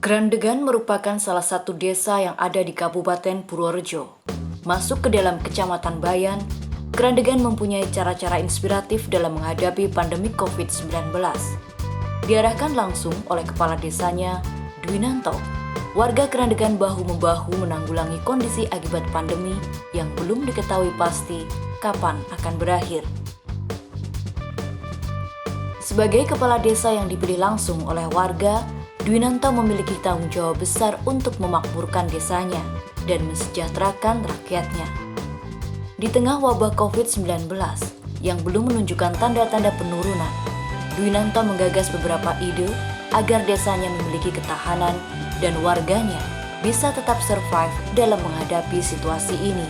Krandegan merupakan salah satu desa yang ada di Kabupaten Purworejo. Masuk ke dalam Kecamatan Bayan, Krandegan mempunyai cara-cara inspiratif dalam menghadapi pandemi COVID-19. Diarahkan langsung oleh kepala desanya, Dwinanto. Warga Krandegan bahu-membahu menanggulangi kondisi akibat pandemi yang belum diketahui pasti kapan akan berakhir. Sebagai kepala desa yang dipilih langsung oleh warga, Dwinanto memiliki tanggung jawab besar untuk memakmurkan desanya dan mensejahterakan rakyatnya. Di tengah wabah COVID-19 yang belum menunjukkan tanda-tanda penurunan, Dwinanto menggagas beberapa ide agar desanya memiliki ketahanan dan warganya bisa tetap survive dalam menghadapi situasi ini.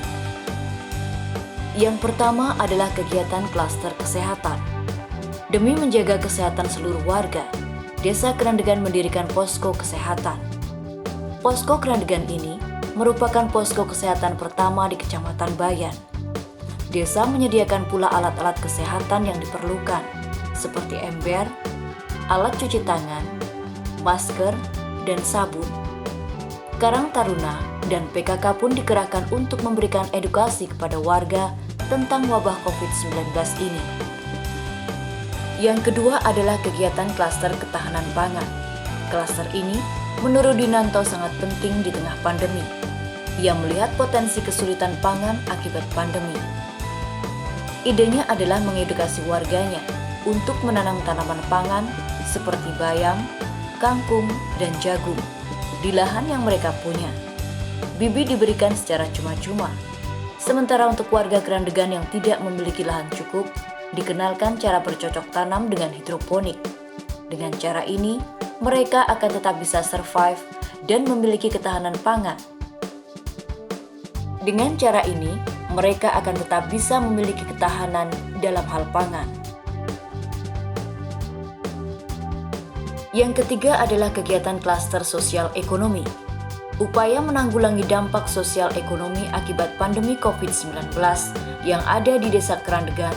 Yang pertama adalah kegiatan klaster kesehatan. Demi menjaga kesehatan seluruh warga, Desa Krandegan mendirikan posko kesehatan. Posko Krandegan ini merupakan posko kesehatan pertama di Kecamatan Bayan. Desa menyediakan pula alat-alat kesehatan yang diperlukan, seperti ember, alat cuci tangan, masker, dan sabun. Karang Taruna dan PKK pun dikerahkan untuk memberikan edukasi kepada warga tentang wabah COVID-19 ini. Yang kedua adalah kegiatan klaster ketahanan pangan. Klaster ini menurut Dwinanto sangat penting di tengah pandemi. Ia melihat potensi kesulitan pangan akibat pandemi. Idenya adalah mengedukasi warganya untuk menanam tanaman pangan seperti bayam, kangkung, dan jagung di lahan yang mereka punya. Bibit diberikan secara cuma-cuma. Sementara untuk warga Krandegan yang tidak memiliki lahan cukup, dikenalkan cara bercocok tanam dengan hidroponik. Dengan cara ini, mereka akan tetap bisa survive dan memiliki ketahanan pangan. Dengan cara ini, mereka akan tetap bisa memiliki ketahanan dalam hal pangan. Yang ketiga adalah kegiatan klaster sosial ekonomi. Upaya menanggulangi dampak sosial ekonomi akibat pandemi COVID-19 yang ada di Desa Krandegan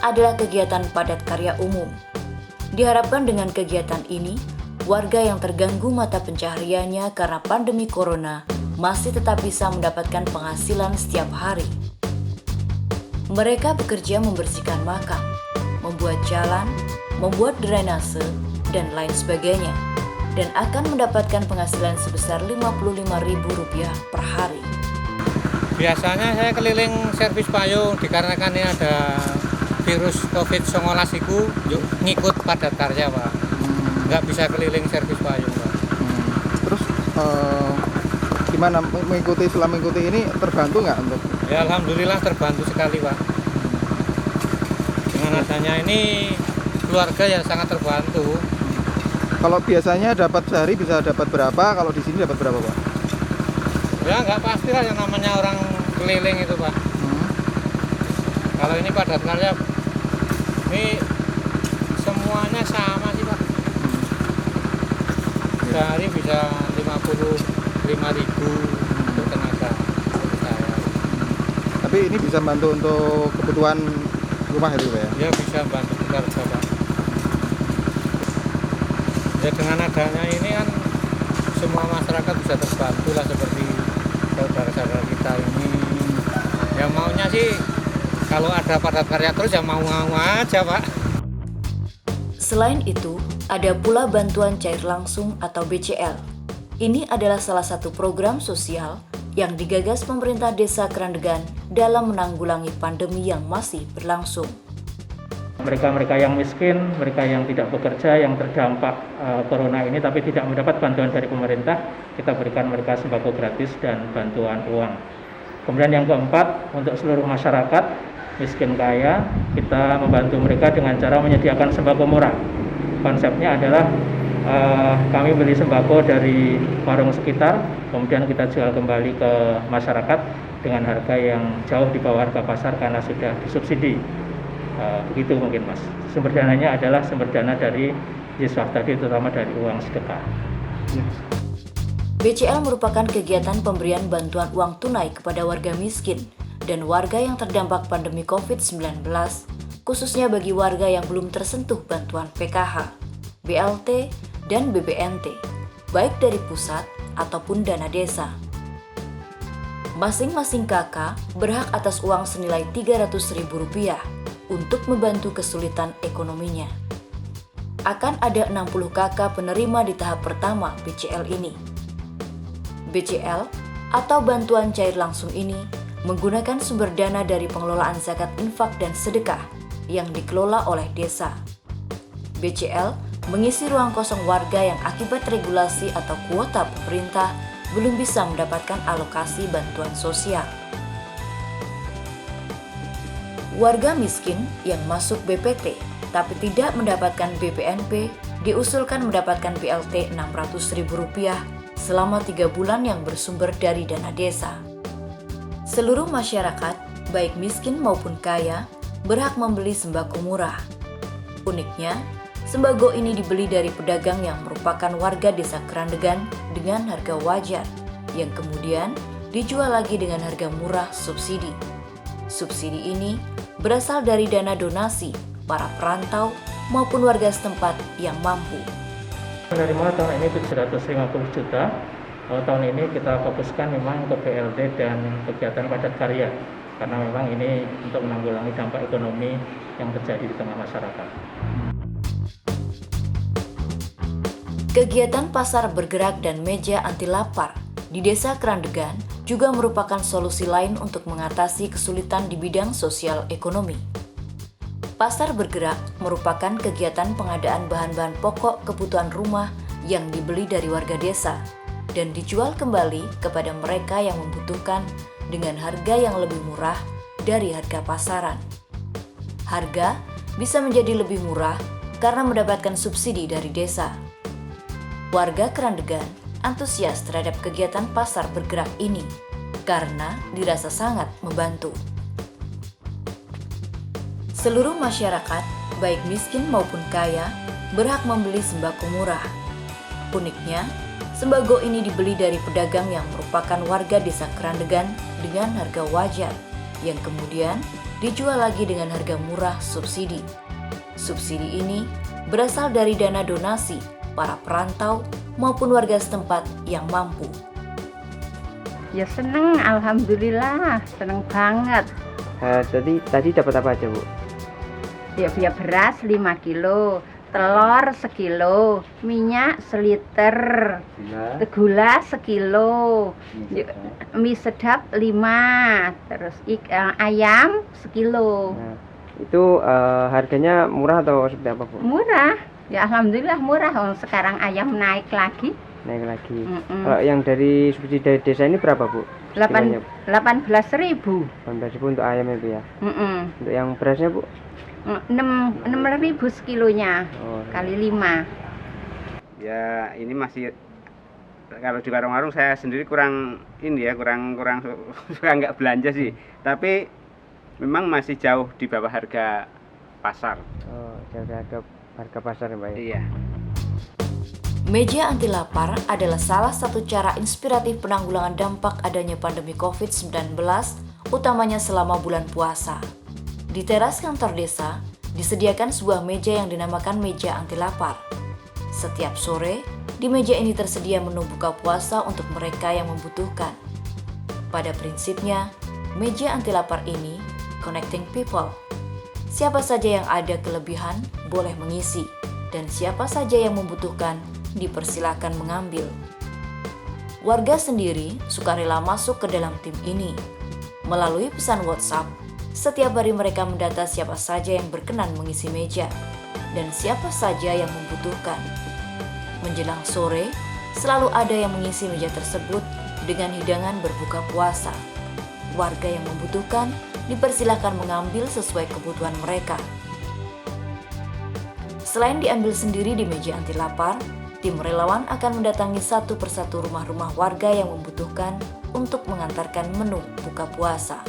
adalah kegiatan padat karya umum. Diharapkan dengan kegiatan ini, warga yang terganggu mata pencahariannya karena pandemi corona masih tetap bisa mendapatkan penghasilan setiap hari. Mereka bekerja membersihkan makam, membuat jalan, membuat drainase, dan lain sebagainya, dan akan mendapatkan penghasilan sebesar Rp55.000 per hari. Biasanya saya keliling servis payung dikarenakan ini ada virus COVID-19 itu ngikut padat karya, Pak. Nggak bisa keliling servis payung, Pak. Terus gimana selama mengikuti ini terbantu nggak untuk? Ya alhamdulillah terbantu sekali, Pak. Dengan adanya ini keluarga yang sangat terbantu. Kalau biasanya dapat sehari bisa dapat berapa? Kalau di sini dapat berapa, Pak? Ya nggak pastilah yang namanya orang keliling itu, Pak. Kalau ini padat karya, ini semuanya sama sih, Pak. Sehari bisa 55.000 untuk tenaga saya. Tapi ini bisa bantu untuk kebutuhan rumah itu, Pak, ya? Ya bisa bantu keluarga, Pak. Ya dengan adanya ini kan semua masyarakat bisa terbantu lah, seperti saudara-saudara kita ini. Ya maunya sih kalau ada padat karya terus ya mau-mau aja, Pak. Selain itu, ada pula bantuan cair langsung atau BCL. Ini adalah salah satu program sosial yang digagas pemerintah Desa Krandegan dalam menanggulangi pandemi yang masih berlangsung. Mereka yang miskin, mereka yang tidak bekerja, yang terdampak corona ini tapi tidak mendapat bantuan dari pemerintah, kita berikan mereka sembako gratis dan bantuan uang. Kemudian yang keempat, untuk seluruh masyarakat miskin kaya, kita membantu mereka dengan cara menyediakan sembako murah. Konsepnya adalah kami beli sembako dari warung sekitar, kemudian kita jual kembali ke masyarakat dengan harga yang jauh di bawah harga pasar karena sudah disubsidi. Begitu mungkin, Mas. Sumber dananya adalah sumber dana dari Yeswaf tadi, terutama dari uang sedekah. BCL merupakan kegiatan pemberian bantuan uang tunai kepada warga miskin dan warga yang terdampak pandemi COVID-19, khususnya bagi warga yang belum tersentuh bantuan PKH, BLT, dan BPNT. baik dari pusat ataupun dana desa. Masing-masing kakak berhak atas uang senilai Rp300.000 untuk membantu kesulitan ekonominya. Akan ada 60 kakak penerima di tahap pertama BCL ini. BCL atau bantuan cair langsung ini menggunakan sumber dana dari pengelolaan zakat infak dan sedekah yang dikelola oleh desa. BCL mengisi ruang kosong warga yang akibat regulasi atau kuota pemerintah belum bisa mendapatkan alokasi bantuan sosial. Warga miskin yang masuk BPT tapi tidak mendapatkan BPNP diusulkan mendapatkan BLT Rp600.000 selama 3 bulan yang bersumber dari dana desa. Seluruh masyarakat, baik miskin maupun kaya, berhak membeli sembako murah. Uniknya, sembako ini dibeli dari pedagang yang merupakan warga desa Kerandegan dengan harga wajar, yang kemudian dijual lagi dengan harga murah subsidi. Subsidi ini berasal dari dana donasi para perantau maupun warga setempat yang mampu. Menerima tahun ini 750 juta. Tahun ini kita fokuskan memang ke BLT dan kegiatan padat karya, karena memang ini untuk menanggulangi dampak ekonomi yang terjadi di tengah masyarakat. Kegiatan pasar bergerak dan meja anti lapar di Desa Kerandegan juga merupakan solusi lain untuk mengatasi kesulitan di bidang sosial ekonomi. Pasar bergerak merupakan kegiatan pengadaan bahan-bahan pokok kebutuhan rumah yang dibeli dari warga desa dan dijual kembali kepada mereka yang membutuhkan dengan harga yang lebih murah dari harga pasaran. Harga bisa menjadi lebih murah karena mendapatkan subsidi dari desa. Warga Kerandegan antusias terhadap kegiatan pasar bergerak ini karena dirasa sangat membantu. Seluruh masyarakat, baik miskin maupun kaya, berhak membeli sembako murah. Uniknya, sembako ini dibeli dari pedagang yang merupakan warga desa Kerandegan dengan harga wajar, yang kemudian dijual lagi dengan harga murah subsidi. Subsidi ini berasal dari dana donasi para perantau maupun warga setempat yang mampu. Ya seneng, alhamdulillah, seneng banget. Jadi tadi dapat apa aja, Bu? Ya beras 5 kilo, telur sekilo, minyak seliter, gula sekilo, mie sedap 5, terus ayam sekilo. Nah, itu harganya murah atau seperti apa, Bu? Murah, ya alhamdulillah murah. Sekarang ayam naik lagi. Naik lagi. Kalau yang dari subsidi dari desa ini berapa, Bu? 18.000. 18.000 untuk ayam itu ya. Untuk yang berasnya, Bu? 6.000 sekilonya, kali 5. Ya ini masih, kalau di warung-warung saya sendiri kurang suka nggak belanja sih, tapi memang masih jauh di bawah harga pasar. Jauh dari harga pasar ya, Pak? Iya. Meja anti lapar adalah salah satu cara inspiratif penanggulangan dampak adanya pandemi COVID-19, utamanya selama bulan puasa. Di teras kantor desa, disediakan sebuah meja yang dinamakan meja anti lapar. Setiap sore, di meja ini tersedia menu buka puasa untuk mereka yang membutuhkan. Pada prinsipnya, meja anti lapar ini connecting people. Siapa saja yang ada kelebihan boleh mengisi, dan siapa saja yang membutuhkan dipersilakan mengambil. Warga sendiri sukarela masuk ke dalam tim ini. Melalui pesan WhatsApp, setiap hari mereka mendata siapa saja yang berkenan mengisi meja dan siapa saja yang membutuhkan. Menjelang sore, selalu ada yang mengisi meja tersebut dengan hidangan berbuka puasa. Warga yang membutuhkan dipersilakan mengambil sesuai kebutuhan mereka. Selain diambil sendiri di meja anti lapar, tim relawan akan mendatangi satu persatu rumah-rumah warga yang membutuhkan untuk mengantarkan menu buka puasa.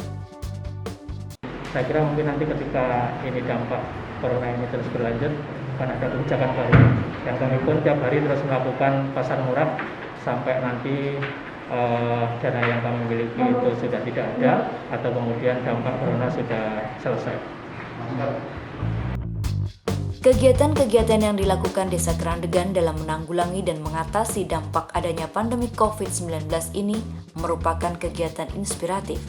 Saya kira mungkin nanti ketika ini dampak corona ini terus berlanjut, akan ada kebijakan baru. Dan kami pun tiap hari terus melakukan pasar murah sampai nanti dana yang kami miliki itu sudah tidak ada atau kemudian dampak corona sudah selesai. Kegiatan-kegiatan yang dilakukan Desa Kerandegan dalam menanggulangi dan mengatasi dampak adanya pandemi COVID-19 ini merupakan kegiatan inspiratif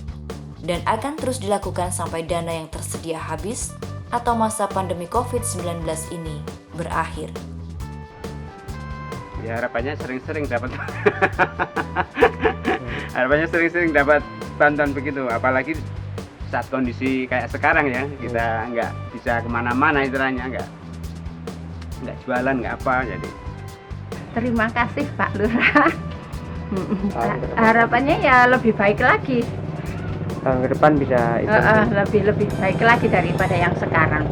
dan akan terus dilakukan sampai dana yang tersedia habis atau masa pandemi COVID-19 ini berakhir. Ya harapannya sering-sering dapat harapannya sering-sering dapat bantuan begitu, apalagi saat kondisi kayak sekarang ya, kita nggak bisa kemana-mana, istilahnya nggak jualan, nggak apa, jadi Terima kasih Pak Lurah. Harapannya ya lebih baik lagi. Tahun ke depan bisa itu. Lebih baik lagi daripada yang sekarang.